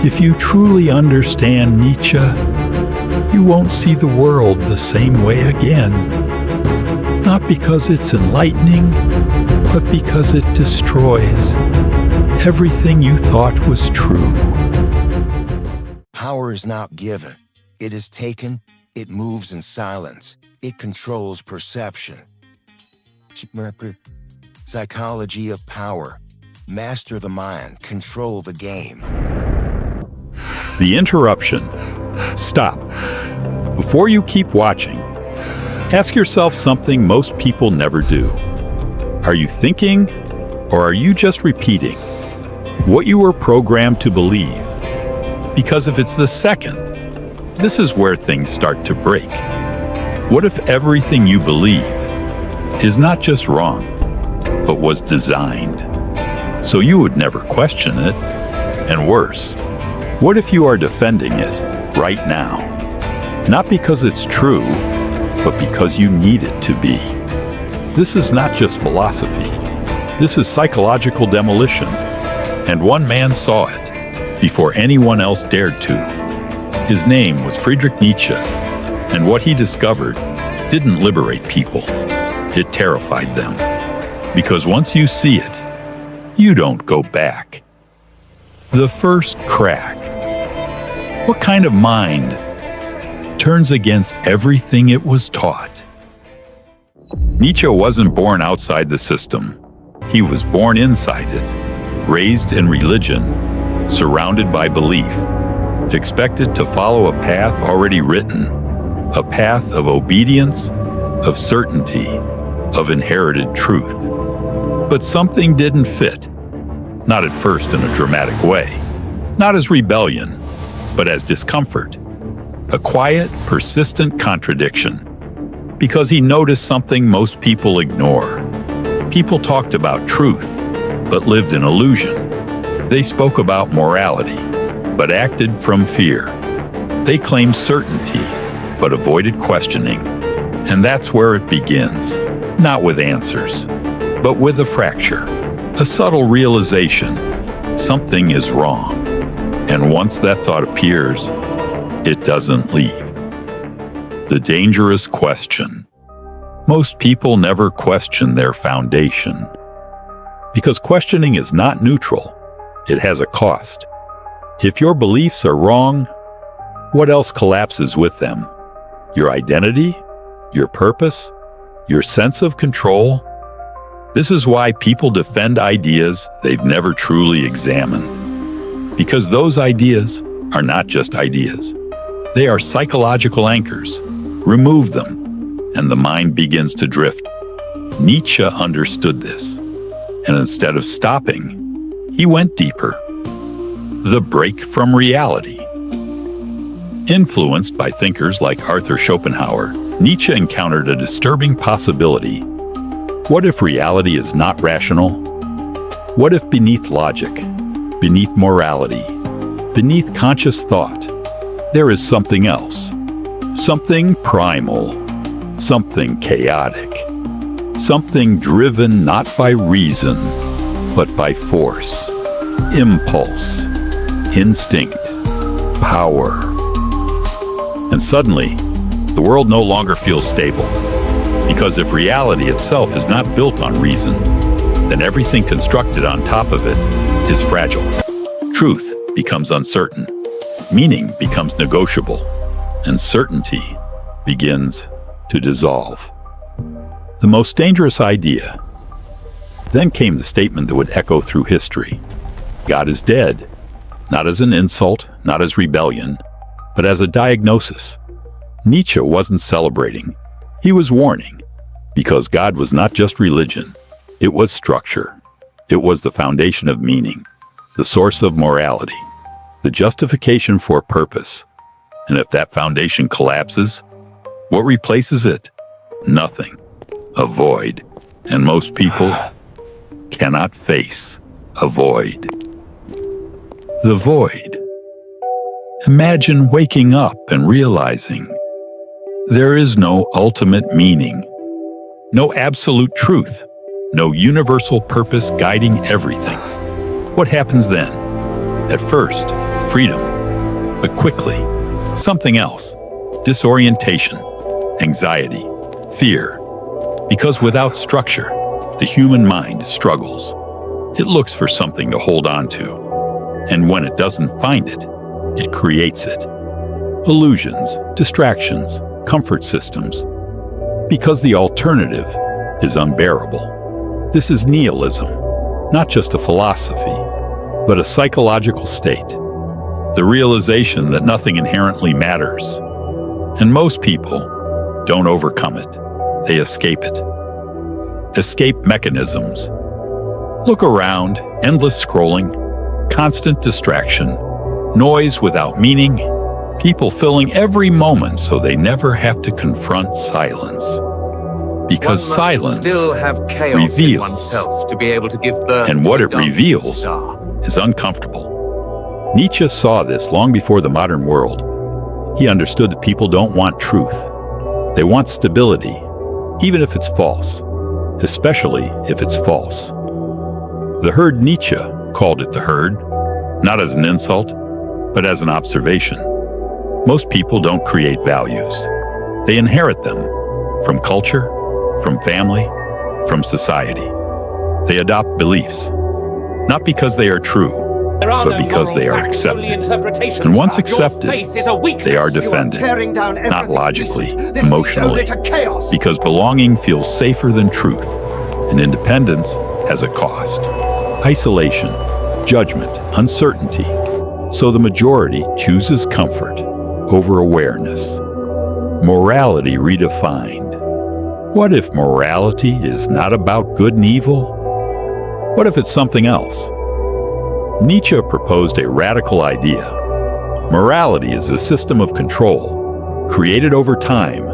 If you truly understand Nietzsche, you won't see the world the same way again. Not because it's enlightening, but because it destroys everything you thought was true. Power is not given. It is taken. It moves in silence. It controls perception. Psychology of power. Master the mind. Control the game. The interruption. Stop. Before you keep watching, ask yourself something most people never do. Are you thinking, or are you just repeating what you were programmed to believe? Because if it's the second, this is where things start to break. What if everything you believe is not just wrong, but was designed so you would never question it? And worse, what if you are defending it right now? Not because it's true, but because you need it to be. This is not just philosophy. This is psychological demolition. And one man saw it before anyone else dared to. His name was Friedrich Nietzsche, and what he discovered didn't liberate people. It terrified them. Because once you see it, you don't go back. The first crack. What kind of mind turns against everything it was taught? Nietzsche wasn't born outside the system. He was born inside it, raised in religion, surrounded by belief, expected to follow a path already written, a path of obedience, of certainty, of inherited truth. But something didn't fit. Not at first in a dramatic way, not as rebellion, but as discomfort. A quiet, persistent contradiction. Because he noticed something most people ignore. People talked about truth, but lived in illusion. They spoke about morality, but acted from fear. They claimed certainty, but avoided questioning. And that's where it begins, not with answers, but with a fracture, a subtle realization. Something is wrong. And once that thought appears, it doesn't leave. The dangerous question. Most people never question their foundation. Because questioning is not neutral. It has a cost. If your beliefs are wrong, what else collapses with them? Your identity? Your purpose? Your sense of control? This is why people defend ideas they've never truly examined. Because those ideas are not just ideas. They are psychological anchors. Remove them, and the mind begins to drift. Nietzsche understood this, and instead of stopping, he went deeper. The break from reality. Influenced by thinkers like Arthur Schopenhauer, Nietzsche encountered a disturbing possibility. What if reality is not rational? What if beneath logic, beneath morality, beneath conscious thought, there is something else? Something primal, something chaotic, something driven not by reason, but by force, impulse, instinct, power. And suddenly, the world no longer feels stable. Because if reality itself is not built on reason, then everything constructed on top of it is fragile. Truth becomes uncertain. Meaning becomes negotiable. And certainty begins to dissolve. The most dangerous idea. Then came the statement that would echo through history. God is dead, not as an insult, not as rebellion, but as a diagnosis. Nietzsche wasn't celebrating. He was warning, because God was not just religion. It was structure. It was the foundation of meaning, the source of morality, the justification for purpose. And if that foundation collapses, what replaces it? Nothing. A void. And most people cannot face a void. The void. Imagine waking up and realizing there is no ultimate meaning, no absolute truth, no universal purpose guiding everything. What happens then? At first, freedom, but quickly, something else, disorientation, anxiety, fear. Because without structure, the human mind struggles. It looks for something to hold on to, and when it doesn't find it, it creates it. Illusions, distractions, comfort systems. Because the alternative is unbearable. This is nihilism, not just a philosophy, but a psychological state. The realization that nothing inherently matters. And most people don't overcome it. They escape it. Escape mechanisms. Look around, endless scrolling, constant distraction, noise without meaning, people filling every moment so they never have to confront silence. Because silence still have chaos in reveals, oneself to be able to give birth and to what a it dancing reveals star. is uncomfortable. Nietzsche saw this long before the modern world. He understood that people don't want truth. They want stability, even if it's false, especially if it's false. The herd Nietzsche called it the herd, not as an insult, but as an observation. Most people don't create values. They inherit them from culture, from family, from society. They adopt beliefs, not because they are true, but because they are accepted. And once accepted, they are defended, not logically, emotionally, because belonging feels safer than truth, and independence has a cost. Isolation, judgment, uncertainty. So the majority chooses comfort over awareness. Morality redefined. What if morality is not about good and evil? What if it's something else? Nietzsche proposed a radical idea. Morality is a system of control, created over time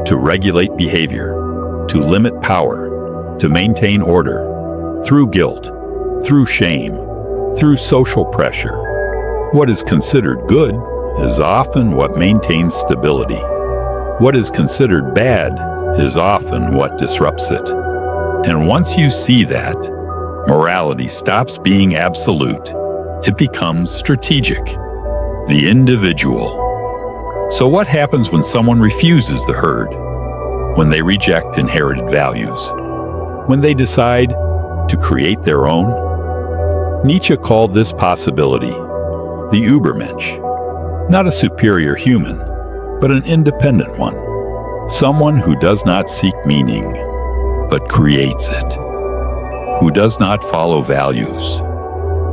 to regulate behavior, to limit power, to maintain order, through guilt, through shame, through social pressure. What is considered good is often what maintains stability. What is considered bad is often what disrupts it. And once you see that, morality stops being absolute. It becomes strategic. The individual. So what happens when someone refuses the herd? When they reject inherited values? When they decide to create their own? Nietzsche called this possibility the Übermensch. Not a superior human, but an independent one. Someone who does not seek meaning, but creates it. Who does not follow values,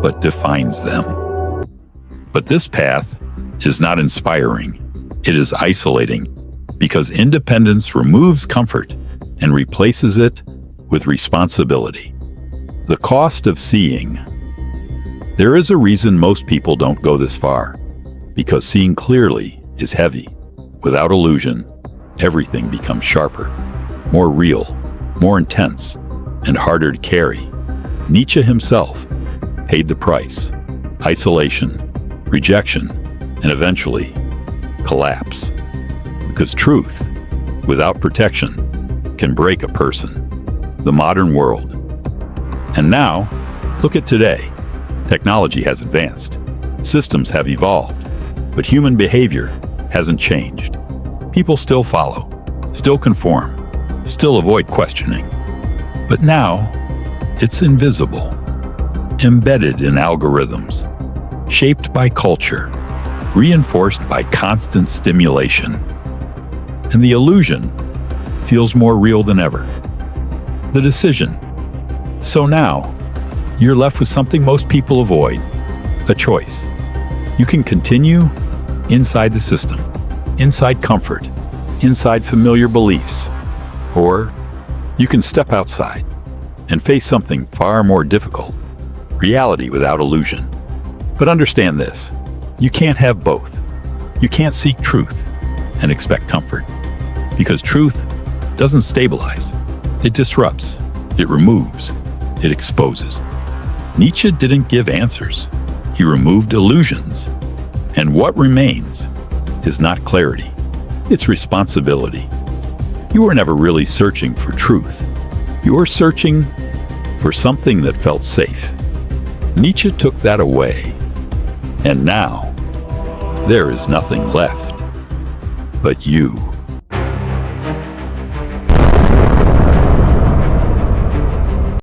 but defines them. But this path is not inspiring. It is isolating, because independence removes comfort and replaces it with responsibility. The cost of seeing. There is a reason most people don't go this far, because seeing clearly is heavy. Without illusion, everything becomes sharper, more real, more intense, and harder to carry. Nietzsche himself paid the price: isolation, rejection, and eventually collapse. Because truth, without protection, can break a person. The modern world. And now, look at today. Technology has advanced. Systems have evolved. But human behavior hasn't changed. People still follow, still conform, still avoid questioning. But now, it's invisible, embedded in algorithms, shaped by culture, reinforced by constant stimulation. And the illusion feels more real than ever. The decision. So now, you're left with something most people avoid, a choice. You can continue inside the system, inside comfort, inside familiar beliefs, or you can step outside and face something far more difficult, reality without illusion. But understand this, you can't have both. You can't seek truth and expect comfort, because truth doesn't stabilize. It disrupts, it removes, it exposes. Nietzsche didn't give answers. He removed illusions. And what remains is not clarity, it's responsibility. You were never really searching for truth. You were searching for something that felt safe. Nietzsche took that away. And now, there is nothing left but you.